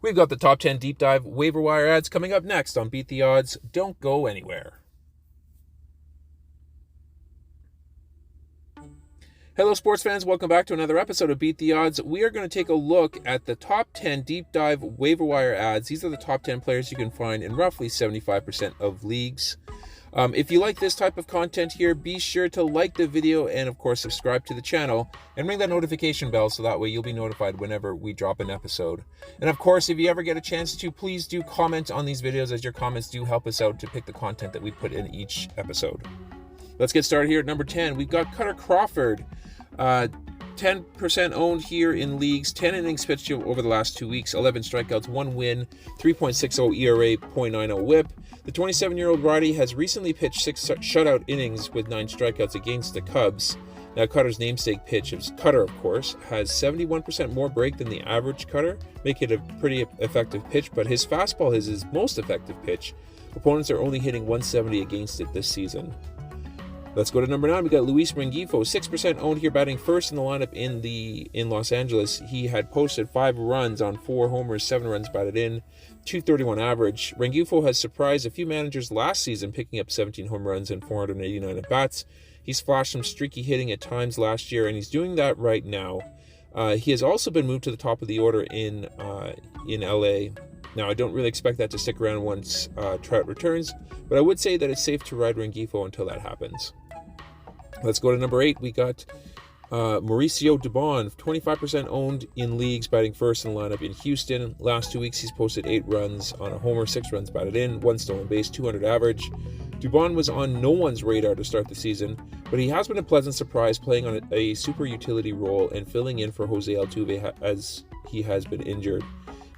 We've got the top 10 deep dive waiver wire ads coming up next on Beat the Odds. Don't go anywhere. Hello, sports fans. Welcome back to another episode of Beat the Odds. We are going to take a look at the top 10 deep dive waiver wire ads. These are the top 10 players you can find in roughly 75% of leagues. If you like this type of content here, be sure to like the video and, of course, subscribe to the channel and ring that notification bell so that way you'll be notified whenever we drop an episode. And, of course, if you ever get a chance to, please do comment on these videos, as your comments do help us out to pick the content that we put in each episode. Let's get started here at number 10. We've got Cutter Crawford, 10% owned here in leagues, 10 innings pitched over the last 2 weeks, 11 strikeouts, 1 win, 3.60 ERA, 0.90 whip. The 27-year-old righty has recently pitched 6 shutout innings with 9 strikeouts against the Cubs. Now, Cutter's namesake pitch, Cutter, of course, has 71% more break than the average Cutter, making it a pretty effective pitch, but his fastball is his most effective pitch. Opponents are only hitting 170 against it this season. Let's go to number 9. We got Luis Rengifo, 6% owned here, batting first in the lineup in Los Angeles. He had posted 5 runs on 4 homers, 7 runs batted in, 231 average. Rengifo has surprised a few managers last season, picking up 17 home runs and 489 at-bats. He's flashed some streaky hitting at times last year, and he's doing that right now. He has also been moved to the top of the order in LA. Now, I don't really expect that to stick around once Trout returns, but I would say that it's safe to ride Rengifo until that happens. Let's go to number 8. We got Mauricio Dubon, 25% owned in leagues, batting first in the lineup in Houston. Last 2 weeks, he's posted 8 runs on a homer, 6 runs batted in, 1 stolen base, 200 average. Dubon was on no one's radar to start the season, but he has been a pleasant surprise, playing on a super utility role and filling in for Jose Altuve as he has been injured.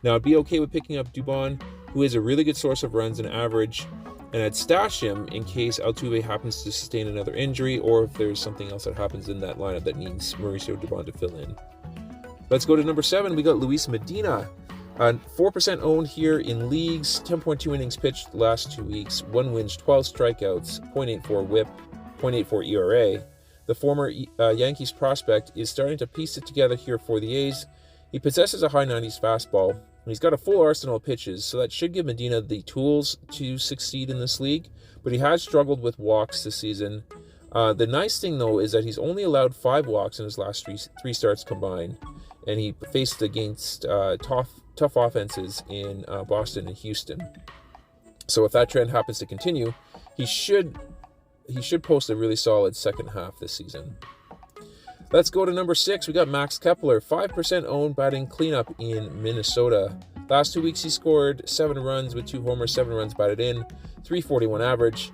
Now, I'd be okay with picking up Dubon, who is a really good source of runs and average, and I'd stash him in case Altuve happens to sustain another injury or if there's something else that happens in that lineup that needs Mauricio Dubon to fill in. Let's go to number 7. We got Luis Medina, 4% owned here in leagues, 10.2 innings pitched the last 2 weeks, 1 win, 12 strikeouts, 0.84 whip, 0.84 ERA. The former Yankees prospect is starting to piece it together here for the A's. He possesses a high 90s fastball. He's got a full arsenal of pitches, so that should give Medina the tools to succeed in this league, but he has struggled with walks this season. The nice thing, though, is that he's only allowed 5 walks in his last three starts combined, and he faced against tough offenses in Boston and Houston. So if that trend happens to continue, he should post a really solid second half this season. Let's go to number 6. We got Max Kepler, 5% owned, batting cleanup in Minnesota. Last 2 weeks, he scored 7 runs with 2 homers, 7 runs batted in, 341 average.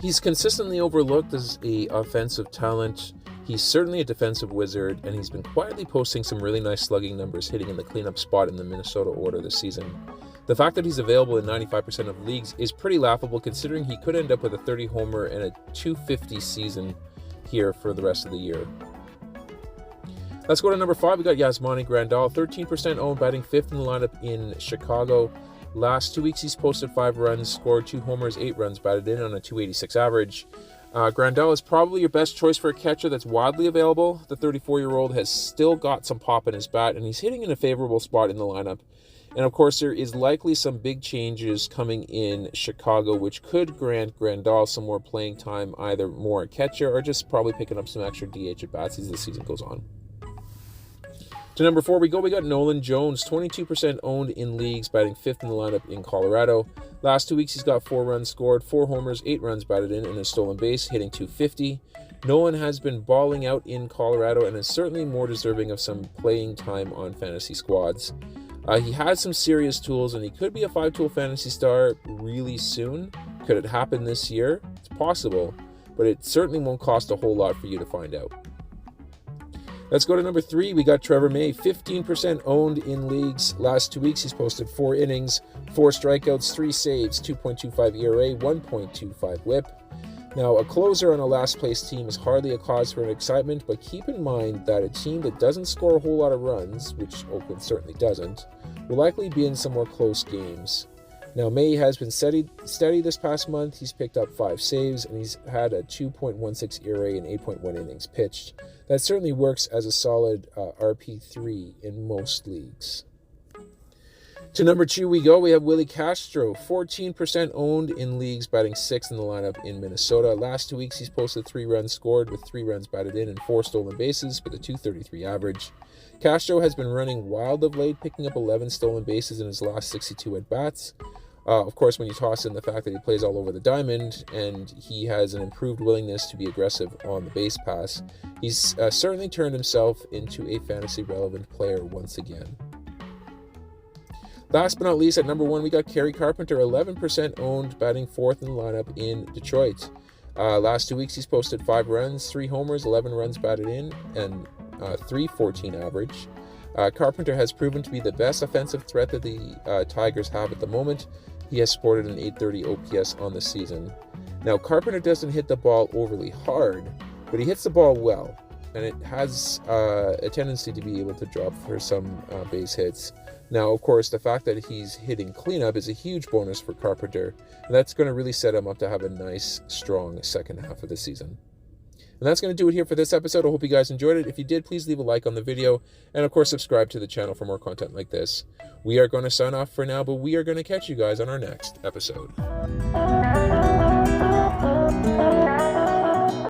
He's consistently overlooked as an offensive talent. He's certainly a defensive wizard, and he's been quietly posting some really nice slugging numbers, hitting in the cleanup spot in the Minnesota order this season. The fact that he's available in 95% of leagues is pretty laughable, considering he could end up with a 30 homer and a 250 season here for the rest of the year. Let's go to number 5. We got Yasmani Grandal, 13% owned, batting 5th in the lineup in Chicago. Last 2 weeks, he's posted 5 runs, scored 2 homers, 8 runs batted in on a 286 average. Grandal is probably your best choice for a catcher that's widely available. The 34-year-old has still got some pop in his bat, and he's hitting in a favorable spot in the lineup. And of course, there is likely some big changes coming in Chicago, which could grant Grandal some more playing time, either more at catcher or just probably picking up some extra DH at bats as the season goes on. To number 4 we go. We got Nolan Jones, 22% owned in leagues, batting 5th in the lineup in Colorado. Last 2 weeks, he's got 4 runs scored, 4 homers, 8 runs batted in, and a stolen base, hitting 250. Nolan has been balling out in Colorado and is certainly more deserving of some playing time on fantasy squads. He has some serious tools, and he could be a 5-tool fantasy star really soon. Could it happen this year? It's possible, but it certainly won't cost a whole lot for you to find out. Let's go to number 3. We got Trevor May, 15% owned in leagues. Last 2 weeks, he's posted 4 innings, 4 strikeouts, 3 saves, 2.25 ERA, 1.25 whip. Now, a closer on a last-place team is hardly a cause for an excitement, but keep in mind that a team that doesn't score a whole lot of runs, which Oakland certainly doesn't, will likely be in some more close games. Now, May has been steady this past month. He's picked up 5 saves, and he's had a 2.16 ERA and 8.1 innings pitched. That certainly works as a solid RP3 in most leagues. To number 2 we go. We have Willie Castro, 14% owned in leagues, batting 6th in the lineup in Minnesota. Last 2 weeks, he's posted 3 runs scored with 3 runs batted in and 4 stolen bases with a .233 average. Castro has been running wild of late, picking up 11 stolen bases in his last 62 at-bats. Of course, when you toss in the fact that he plays all over the diamond and he has an improved willingness to be aggressive on the base pass, he's certainly turned himself into a fantasy-relevant player once again. Last but not least, at number 1, we got Kerry Carpenter, 11% owned, batting 4th in the lineup in Detroit. Last 2 weeks, he's posted 5 runs, 3 homers, 11 runs batted in, and .314 average. Carpenter has proven to be the best offensive threat that the Tigers have at the moment. He has sported an .830 OPS on the season. Now, Carpenter doesn't hit the ball overly hard, but he hits the ball well, and it has a tendency to be able to drop for some base hits. Now, of course, the fact that he's hitting cleanup is a huge bonus for Carpenter, and that's going to really set him up to have a nice, strong second half of the season. And that's going to do it here for this episode. I hope you guys enjoyed it. If you did, please leave a like on the video, and of course, subscribe to the channel for more content like this. We are going to sign off for now, but we are going to catch you guys on our next episode.